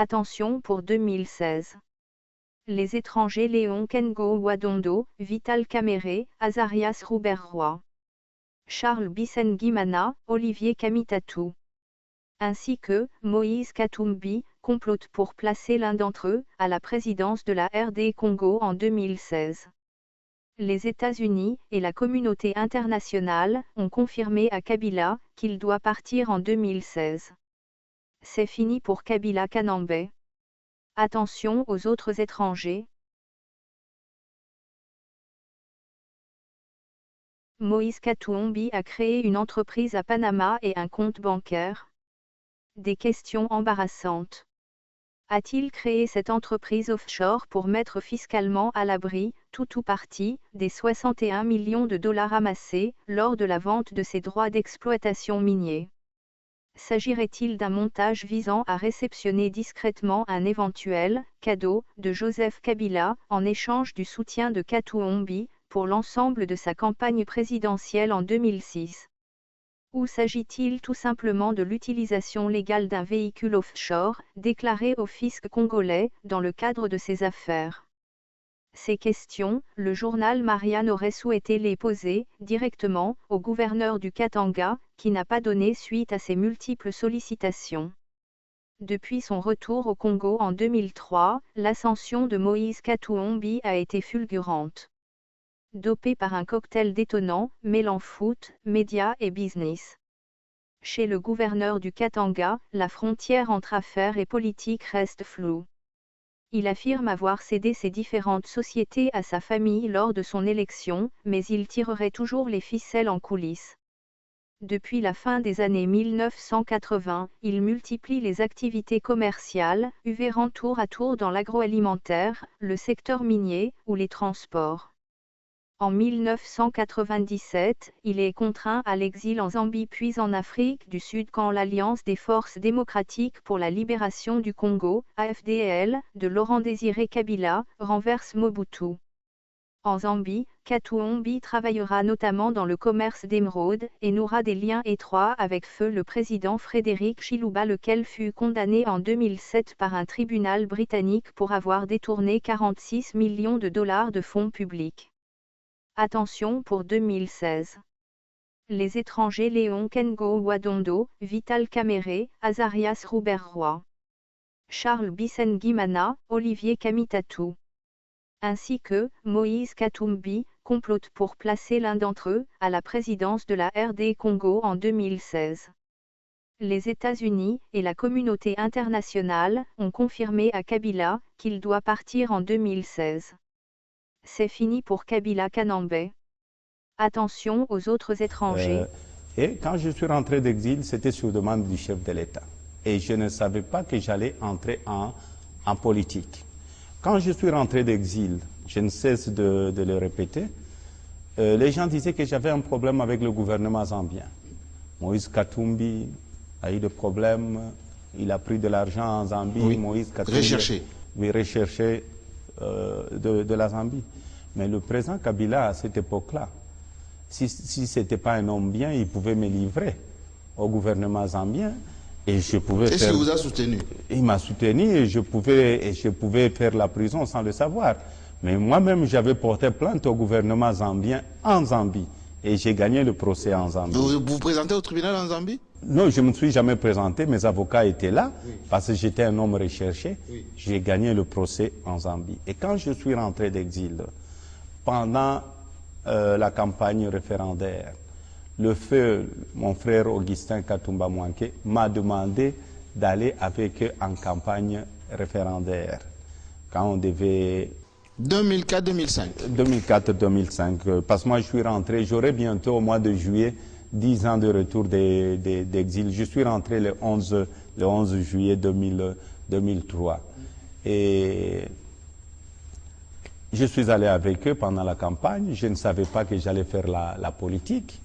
Attention pour 2016. Les étrangers Léon Kengo Wadondo, Vital Kamere, Azarias Rouberroy, Charles Bissengui-Mana, Olivier Kamitatou, ainsi que Moïse Katumbi, complotent pour placer l'un d'entre eux à la présidence de la RD Congo en 2016. Les États-Unis et la communauté internationale ont confirmé à Kabila qu'il doit partir en 2016. C'est fini pour Kabila Kanambe. Attention aux autres étrangers. Moïse Katumbi a créé une entreprise à Panama et un compte bancaire. Des questions embarrassantes. A-t-il créé cette entreprise offshore pour mettre fiscalement à l'abri, tout ou partie, des 61 millions de dollars amassés lors de la vente de ses droits d'exploitation miniers? S'agirait-il d'un montage visant à réceptionner discrètement un éventuel cadeau de Joseph Kabila en échange du soutien de Katumbi pour l'ensemble de sa campagne présidentielle en 2006? Ou s'agit-il tout simplement de l'utilisation légale d'un véhicule offshore, déclaré au fisc congolais, dans le cadre de ses affaires? Ces questions, le journal Marianne aurait souhaité les poser directement au gouverneur du Katanga, qui n'a pas donné suite à ses multiples sollicitations. Depuis son retour au Congo en 2003, l'ascension de Moïse Katumbi a été fulgurante. Dopé par un cocktail détonnant, mêlant foot, médias et business. Chez le gouverneur du Katanga, la frontière entre affaires et politique reste floue. Il affirme avoir cédé ses différentes sociétés à sa famille lors de son élection, mais il tirerait toujours les ficelles en coulisses. Depuis la fin des années 1980, il multiplie les activités commerciales, œuvrant tour à tour dans l'agroalimentaire, le secteur minier ou les transports. En 1997, il est contraint à l'exil en Zambie puis en Afrique du Sud quand l'Alliance des Forces démocratiques pour la libération du Congo, AFDL, de Laurent-Désiré Kabila, renverse Mobutu. En Zambie, Katumbi travaillera notamment dans le commerce d'émeraudes et nouera des liens étroits avec feu le président Frédéric Chiluba, lequel fut condamné en 2007 par un tribunal britannique pour avoir détourné 46 millions de dollars de fonds publics. Attention pour 2016. Les étrangers Léon Kengo Wadondo, Vital Kamere, Azarias Rouberroy, Charles Bissengui-Mana, Olivier Kamitatou, ainsi que Moïse Katumbi, complotent pour placer l'un d'entre eux à la présidence de la RD Congo en 2016. Les États-Unis et la communauté internationale ont confirmé à Kabila qu'il doit partir en 2016. C'est fini pour Kabila Kanambe. Attention aux autres étrangers. Et quand je suis rentré d'exil, c'était sur demande du chef de l'État. Et je ne savais pas que j'allais entrer en politique. Quand je suis rentré d'exil, je ne cesse de le répéter, les gens disaient que j'avais un problème avec le gouvernement zambien. Moïse Katumbi a eu des problèmes, il a pris de l'argent en Zambie. Oui, Moïse Katumbi, recherché. Oui, recherché de la Zambie. Mais le président Kabila, à cette époque-là, si ce n'était pas un homme bien, il pouvait me livrer au gouvernement zambien et je pouvais faire... Est-ce qu'il vous a soutenu? Il m'a soutenu et je pouvais faire la prison sans le savoir. Mais moi-même, j'avais porté plainte au gouvernement zambien en Zambie et j'ai gagné le procès en Zambie. Vous vous présentez au tribunal en Zambie? Non, je ne me suis jamais présenté, mes avocats étaient là, oui, parce que j'étais un homme recherché. Oui. J'ai gagné le procès en Zambie. Et quand je suis rentré d'exil, pendant la campagne référendaire, le feu, mon frère Augustin Katumba Mwanke, m'a demandé d'aller avec eux en campagne référendaire. Quand on devait... 2004-2005. 2004-2005, parce que moi je suis rentré, j'aurai bientôt au mois de juillet 10 ans de retour d'exil. Je suis rentré le 11 juillet 2003. Et je suis allé avec eux pendant la campagne. Je ne savais pas que j'allais faire la politique.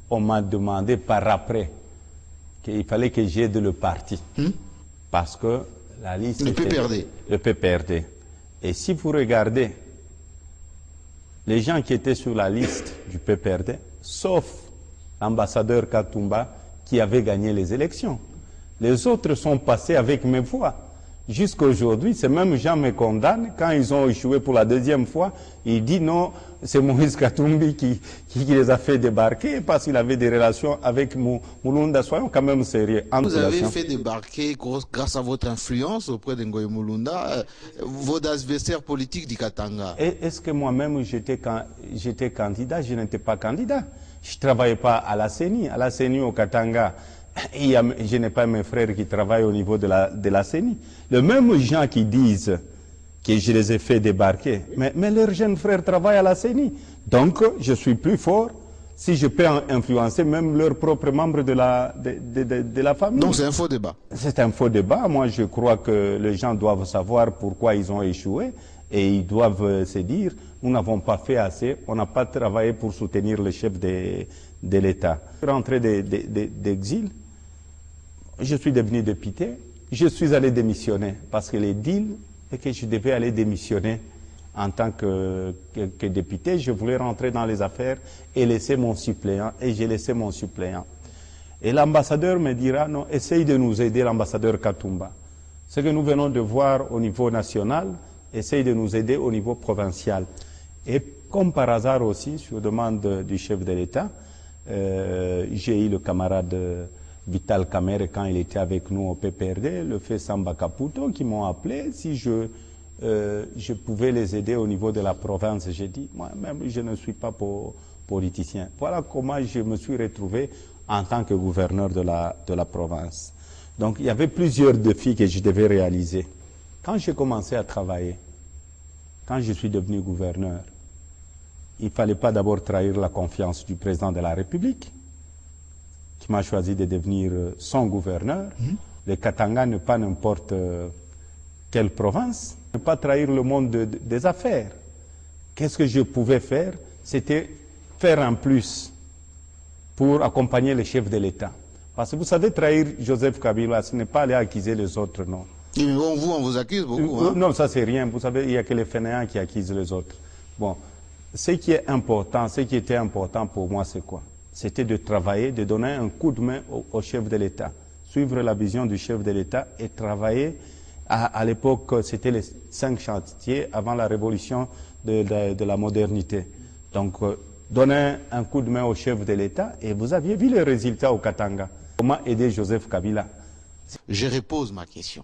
On m'a demandé par après qu'il fallait que j'aide le parti. Parce que la liste... Le PPRD. Le PPRD. Et si vous regardez les gens qui étaient sur la liste du PPRD, sauf l'ambassadeur Katumba qui avait gagné les élections. Les autres sont passés avec mes voix. Jusqu'à aujourd'hui, ces mêmes gens me condamnent. Quand ils ont échoué pour la deuxième fois, ils disent non, c'est Moïse Katumbi qui les a fait débarquer parce qu'il avait des relations avec Mulunda. Soyons quand même sérieux. Vous avez fait débarquer grâce à votre influence auprès de Ngoï Mulunda vos adversaires politiques du Katanga. Est-ce que moi-même j'étais candidat? Je n'étais pas candidat. Je ne travaillais pas à la CENI. À la CENI au Katanga, je n'ai pas mes frères qui travaillent au niveau de la CENI. Les mêmes gens qui disent que je les ai fait débarquer, mais leurs jeunes frères travaillent à la CENI. Donc, je suis plus fort si je peux influencer même leurs propres membres de la famille. Donc, c'est un faux débat. C'est un faux débat. Moi, je crois que les gens doivent savoir pourquoi ils ont échoué et ils doivent se dire, nous n'avons pas fait assez, on n'a pas travaillé pour soutenir le chef de l'État. Rentré d'exil, je suis devenu député, je suis allé démissionner parce que les deals et que je devais aller démissionner en tant que député. Je voulais rentrer dans les affaires et laisser mon suppléant, et j'ai laissé mon suppléant. Et l'ambassadeur me dira, non, essaye de nous aider, l'ambassadeur Katumba. Ce que nous venons de voir au niveau national, essaye de nous aider au niveau provincial. Et comme par hasard aussi, sur demande du chef de l'État, j'ai eu le camarade Vital Kamerhe quand il était avec nous au PPRD, le fait Samba Caputo, qui m'ont appelé si je pouvais les aider au niveau de la province. J'ai dit, moi-même, je ne suis pas politicien. Voilà comment je me suis retrouvé en tant que gouverneur de la province. Donc, il y avait plusieurs défis que je devais réaliser. Quand j'ai commencé à travailler, quand je suis devenu gouverneur, il ne fallait pas d'abord trahir la confiance du président de la République, qui m'a choisi de devenir son gouverneur. Le Katanga n'est pas n'importe quelle province. Ne pas trahir le monde des affaires. Qu'est-ce que je pouvais faire? C'était faire un plus pour accompagner le chef de l'État. Parce que vous savez, trahir Joseph Kabila, ce n'est pas aller accuser les autres, non. Et bon, vous, on vous accuse beaucoup. Hein? Non, ça c'est rien. Vous savez, il n'y a que les fainéants qui accusent les autres. Bon, ce qui est important, ce qui était important pour moi, c'est quoi? C'était de travailler, de donner un coup de main au chef de l'État, suivre la vision du chef de l'État et travailler. À l'époque, c'était les 5 chantiers avant la révolution de la modernité. Donc, donner un coup de main au chef de l'État et vous aviez vu les résultats au Katanga. Comment aider Joseph Kabila? Je repose ma question.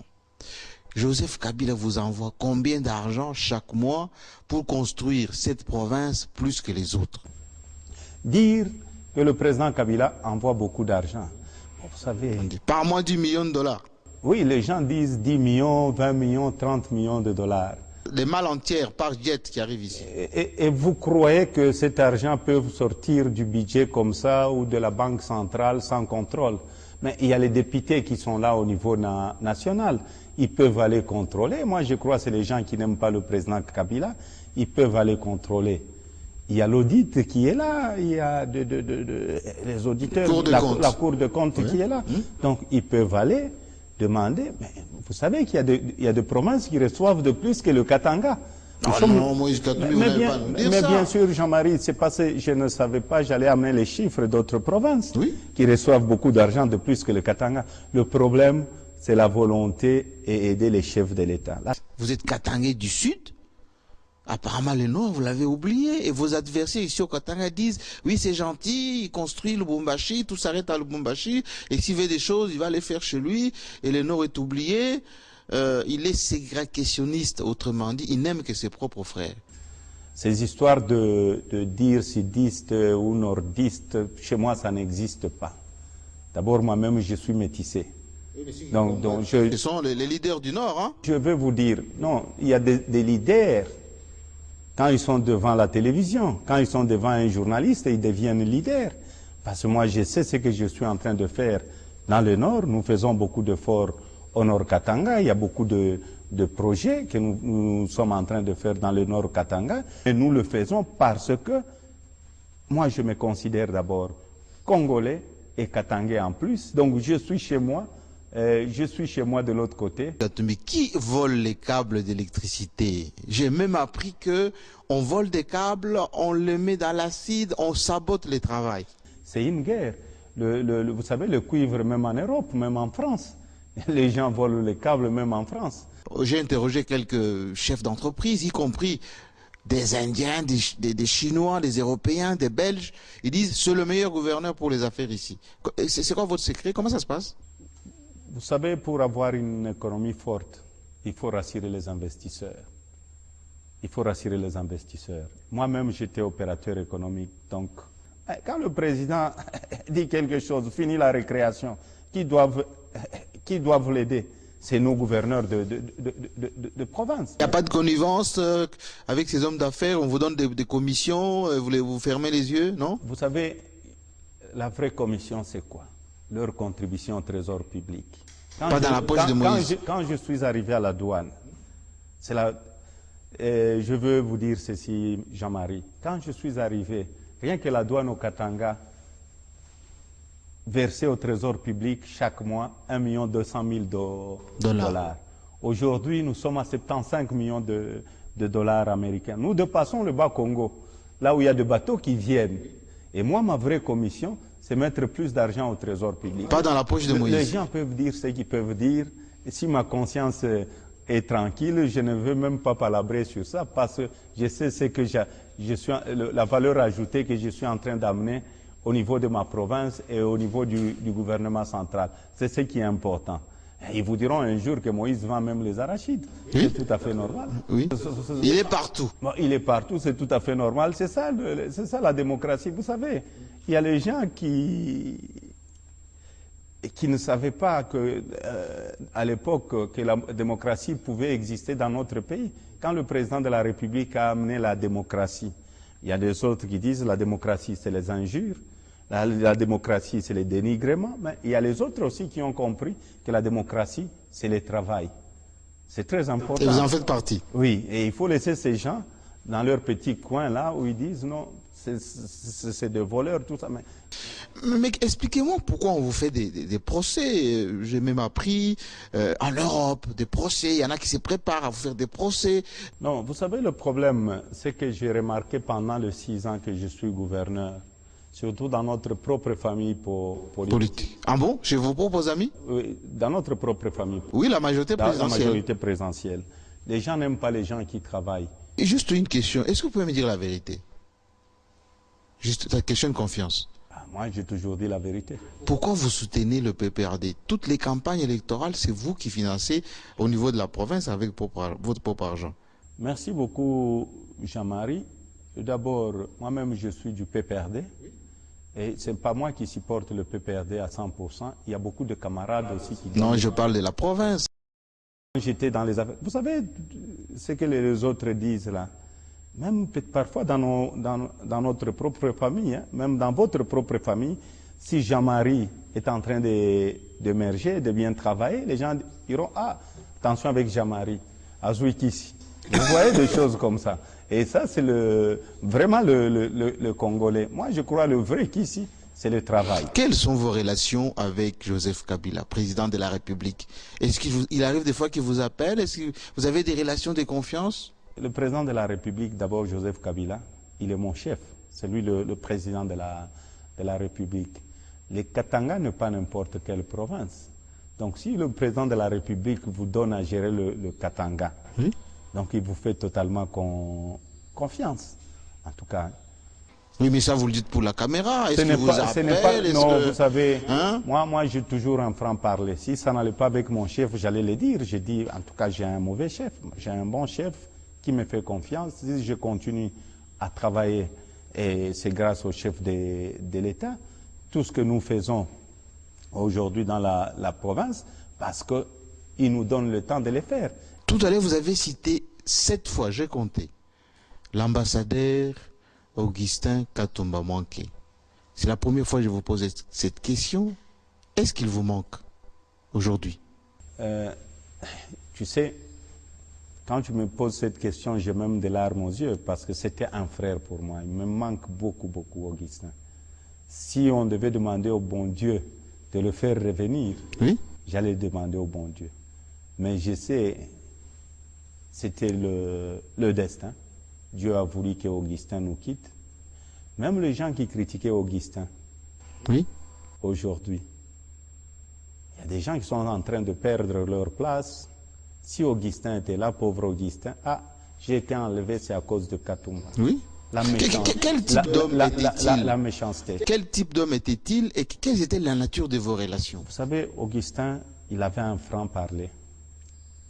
Joseph Kabila vous envoie combien d'argent chaque mois pour construire cette province plus que les autres? Dire que le président Kabila envoie beaucoup d'argent. Vous savez... Par mois, 10 millions de dollars. Oui, les gens disent 10 millions, 20 millions, 30 millions de dollars. Les malles entières par jet qui arrivent ici. Et vous croyez que cet argent peut sortir du budget comme ça ou de la banque centrale sans contrôle? Mais il y a les députés qui sont là au niveau national. Ils peuvent aller contrôler. Moi, je crois que c'est les gens qui n'aiment pas le président Kabila. Ils peuvent aller contrôler. Il y a l'audit qui est là, il y a les auditeurs, la Cour de compte qui est là. Donc, ils peuvent aller demander. Mais vous savez qu'il y a des provinces qui reçoivent de plus que le Katanga. Non, Moïse Katumbi, vous n'allez pas nous dire ça. Mais bien sûr, Jean-Marie, c'est parce que je ne savais pas, j'allais amener les chiffres d'autres provinces qui reçoivent beaucoup d'argent de plus que le Katanga. Le problème, c'est la volonté et aider les chefs de l'État. Vous êtes Katangais du Sud? Apparemment, les Noirs, vous l'avez oublié. Et vos adversaires ici au Katanga disent, oui, c'est gentil, il construit Lubumbashi, tout s'arrête à Lubumbashi. Et s'il veut des choses, il va les faire chez lui. Et le Nord est oublié. Il est ségrégationniste, autrement dit, il n'aime que ses propres frères. Ces histoires de dire sudiste ou nordiste, chez moi, ça n'existe pas. D'abord, moi-même, je suis métissé. Donc ce sont les leaders du Nord, hein? Je vais vous dire, non, il y a des leaders. Quand ils sont devant la télévision, quand ils sont devant un journaliste, ils deviennent leaders. Parce que moi, je sais ce que je suis en train de faire dans le Nord. Nous faisons beaucoup d'efforts au Nord Katanga. Il y a beaucoup de projets que nous sommes en train de faire dans le Nord Katanga. Et nous le faisons parce que moi, je me considère d'abord Congolais et Katangais en plus. Donc, je suis chez moi. Je suis chez moi de l'autre côté. Mais qui vole les câbles d'électricité? J'ai même appris que on vole des câbles, on les met dans l'acide, on sabote les travaux. C'est une guerre. Vous savez, le cuivre, même en Europe, même en France, Les gens volent les câbles même en France. J'ai interrogé quelques chefs d'entreprise, y compris des Indiens, des Chinois, des Européens, des Belges. Ils disent c'est le meilleur gouverneur pour les affaires ici. C'est quoi votre secret? Comment ça se passe? Vous savez, pour avoir une économie forte, il faut rassurer les investisseurs. Il faut rassurer les investisseurs. Moi-même, j'étais opérateur économique. Donc, quand le président dit quelque chose, finit la récréation, qui doivent l'aider? C'est nos gouverneurs de province. Il n'y a pas de connivence avec ces hommes d'affaires, on vous donne des commissions, vous fermez les yeux, non? Vous savez, la vraie commission, c'est quoi? Leur contribution au trésor public. Pas dans la poche de Moïse. Quand je suis arrivé à la douane, je veux vous dire ceci, Jean-Marie. Quand je suis arrivé, rien que la douane au Katanga versait au trésor public chaque mois 1 200 000 dollars. Aujourd'hui, nous sommes à 75 millions de dollars américains. Nous dépassons le Bas-Congo, là où il y a des bateaux qui viennent. Et moi, ma vraie commission, c'est mettre plus d'argent au trésor public. Pas dans la poche de Moïse. Les gens peuvent dire ce qu'ils peuvent dire. Et si ma conscience est tranquille, je ne veux même pas palabrer sur ça parce que je sais ce que la valeur ajoutée que je suis en train d'amener au niveau de ma province et au niveau du gouvernement central. C'est ce qui est important. Ils vous diront un jour que Moïse vend même les arachides. Oui. C'est tout à fait normal. Oui. Il est partout. Bon, il est partout, c'est tout à fait normal. C'est ça la démocratie. Vous savez, il y a les gens qui ne savaient pas que, à l'époque, que la démocratie pouvait exister dans notre pays. Quand le président de la République a amené la démocratie, il y a des autres qui disent la démocratie, c'est les injures. La démocratie, c'est le dénigrement, mais il y a les autres aussi qui ont compris que la démocratie, c'est le travail. C'est très important. Et vous en faites partie. Oui, et il faut laisser ces gens dans leur petit coin là où ils disent non, c'est des voleurs, tout ça. Mais expliquez-moi pourquoi on vous fait des procès. J'ai même appris en Europe, des procès. Il y en a qui se préparent à vous faire des procès. Non, vous savez, le problème, c'est que j'ai remarqué pendant les 6 ans que je suis gouverneur, surtout dans notre propre famille politique. Ah bon? Chez vos propres amis? Oui, dans notre propre famille. Oui, la majorité présidentielle. La majorité présidentielle. Les gens n'aiment pas les gens qui travaillent. Et juste une question, est-ce que vous pouvez me dire la vérité? Juste la question de confiance. Moi, j'ai toujours dit la vérité. Pourquoi vous soutenez le PPRD? Toutes les campagnes électorales, c'est vous qui financez au niveau de la province avec votre propre argent. Merci beaucoup, Jean-Marie. D'abord, moi-même, je suis du PPRD. Et ce n'est pas moi qui supporte le PPRD à 100%. Il y a beaucoup de camarades aussi qui... Non, je parle de la province. J'étais dans les affaires. Vous savez ce que les autres disent là? Même parfois dans notre propre famille, hein, même dans votre propre famille, si Jean-Marie est en train d'émerger, de bien travailler, les gens diront « Ah, attention avec Jean-Marie, Azouikissi ». Vous voyez des choses comme ça. Et ça, c'est vraiment le Congolais. Moi, je crois le vrai qu'ici, c'est le travail. Quelles sont vos relations avec Joseph Kabila, président de la République? Est-ce qu'il arrive des fois qu'il vous appelle? Est-ce que vous avez des relations de confiance? Le président de la République, d'abord Joseph Kabila, il est mon chef. C'est lui le président de la République. Le Katanga n'est pas n'importe quelle province. Donc si le président de la République vous donne à gérer le Katanga, oui, donc il vous fait totalement confiance, en tout cas. Oui, mais ça vous le dites pour la caméra. Est-ce qu'il vous appelle? Non, vous savez, hein? moi j'ai toujours un franc-parler. Si ça n'allait pas avec mon chef, j'allais le dire. J'ai dit, en tout cas, j'ai un mauvais chef. J'ai un bon chef qui me fait confiance. Si je continue à travailler, et c'est grâce au chef de l'État, tout ce que nous faisons aujourd'hui dans la province, parce qu'il nous donne le temps de le faire. Tout à l'heure, vous avez cité 7 fois, j'ai compté, l'ambassadeur Augustin Katumba Mwanké. C'est la première fois que je vous pose cette question. Est-ce qu'il vous manque aujourd'hui? Tu sais, quand tu me poses cette question, j'ai même des larmes aux yeux parce que c'était un frère pour moi. Il me manque beaucoup, beaucoup, Augustin. Si on devait demander au bon Dieu de le faire revenir, oui, j'allais demander au bon Dieu. Mais je sais, c'était le destin. Dieu a voulu qu'Augustin nous quitte. Même les gens qui critiquaient Augustin, oui, aujourd'hui, il y a des gens qui sont en train de perdre leur place. Si Augustin était là, pauvre Augustin, j'ai été enlevé, c'est à cause de Katumba. Oui. La méchanceté. Quel type d'homme était-il? La méchanceté. Quel type d'homme était-il et quelle était la nature de vos relations? Vous savez, Augustin, il avait un franc-parler.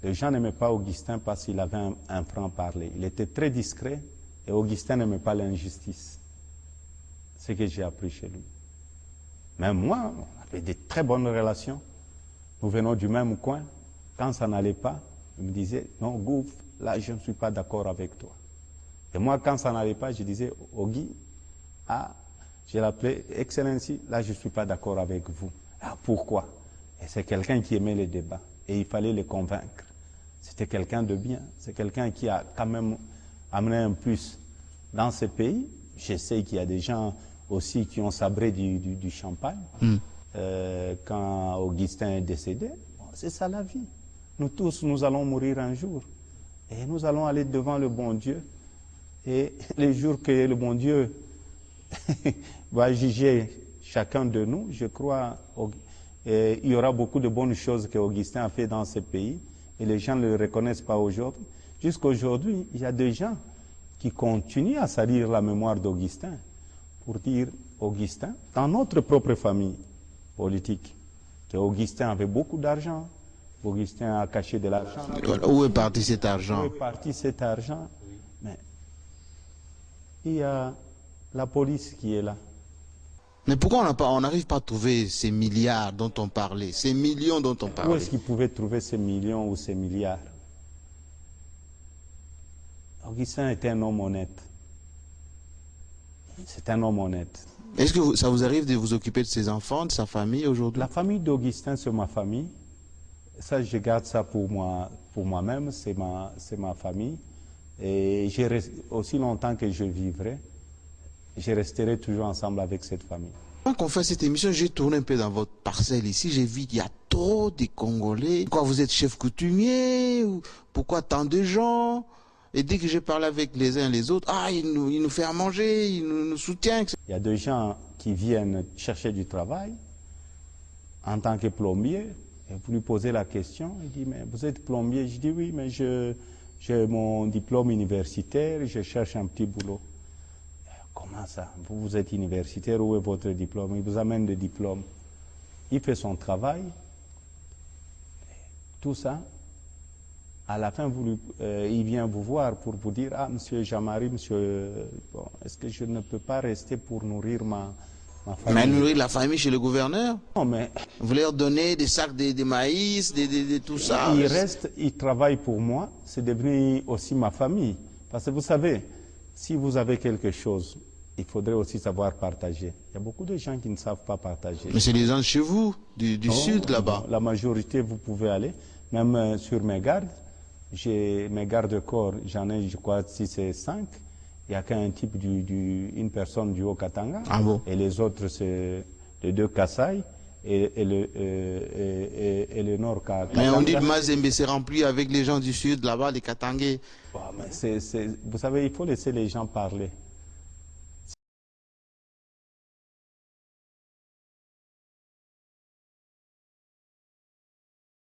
Les gens n'aimaient pas Augustin parce qu'il avait un franc-parler. Il était très discret et Augustin n'aimait pas l'injustice. C'est ce que j'ai appris chez lui. Même moi, on avait de très bonnes relations. Nous venons du même coin. Quand ça n'allait pas, il me disait, non, Gouv, là, je ne suis pas d'accord avec toi. Et moi, quand ça n'allait pas, je disais, Ogui, je l'appelais Excellency, là, je ne suis pas d'accord avec vous. Pourquoi? Et c'est quelqu'un qui aimait les débats. Et il fallait les convaincre. C'était quelqu'un de bien. C'est quelqu'un qui a quand même amené un plus dans ce pays. Je sais qu'il y a des gens aussi qui ont sabré du champagne. Quand Augustin est décédé, c'est ça la vie. Nous tous, nous allons mourir un jour. Et nous allons aller devant le bon Dieu. Et les jours que le bon Dieu va juger chacun de nous, je crois il y aura beaucoup de bonnes choses qu'Augustin a fait dans ce pays. Et les gens ne le reconnaissent pas aujourd'hui. Jusqu'aujourd'hui, il y a des gens qui continuent à salir la mémoire d'Augustin pour dire, Augustin, dans notre propre famille politique, qu'Augustin avait beaucoup d'argent, Augustin a caché de l'argent. Où est parti cet argent? Où est parti cet argent? Mais il y a la police qui est là. Mais pourquoi on n'arrive pas à trouver ces milliards dont on parlait, ces millions dont on parlait? Où est-ce qu'il pouvait trouver ces millions ou ces milliards? Augustin était un homme honnête. C'est un homme honnête. Est-ce que ça vous arrive de vous occuper de ses enfants, de sa famille aujourd'hui? La famille d'Augustin, c'est ma famille. Ça, je garde ça pour moi-même, c'est ma famille. Et aussi longtemps que je vivrai, je resterai toujours ensemble avec cette famille. Quand on fait cette émission, j'ai tourné un peu dans votre parcelle ici, j'ai vu qu'il y a trop de Congolais. Pourquoi vous êtes chef coutumier? Pourquoi tant de gens? Et dès que je parle avec les uns et les autres, il nous fait à manger, il nous soutient. Il y a des gens qui viennent chercher du travail en tant que plombier. Et vous lui posez la question, il dit, mais vous êtes plombier? Je dis, oui, mais j'ai mon diplôme universitaire, je cherche un petit boulot. Comment ça? Vous êtes universitaire, où est votre diplôme? Il vous amène le diplôme. Il fait son travail. Tout ça, à la fin, il vient vous voir pour vous dire, monsieur Jean-Marie, monsieur, est-ce que je ne peux pas rester pour nourrir ma famille? Mais nourrir la famille chez le gouverneur? Non, mais... Vous leur donnez des sacs de maïs, de tout ça? Il reste, il travaille pour moi, c'est devenu aussi ma famille. Parce que vous savez, si vous avez quelque chose, il faudrait aussi savoir partager. Il y a beaucoup de gens qui ne savent pas partager. Mais c'est les gens de chez vous, du sud là-bas. La majorité, vous pouvez aller. Même sur mes gardes, j'ai mes gardes-corps, j'en ai, je crois, 6 et 5. Il n'y a qu'un type, une personne du Haut-Katanga. Ah bon? Et les autres, c'est les 2 Kassai et le Nord Katanga. Mais on dit que Mazembe s'est rempli avec les gens du sud là-bas, les Katangais. Vous savez, il faut laisser les gens parler.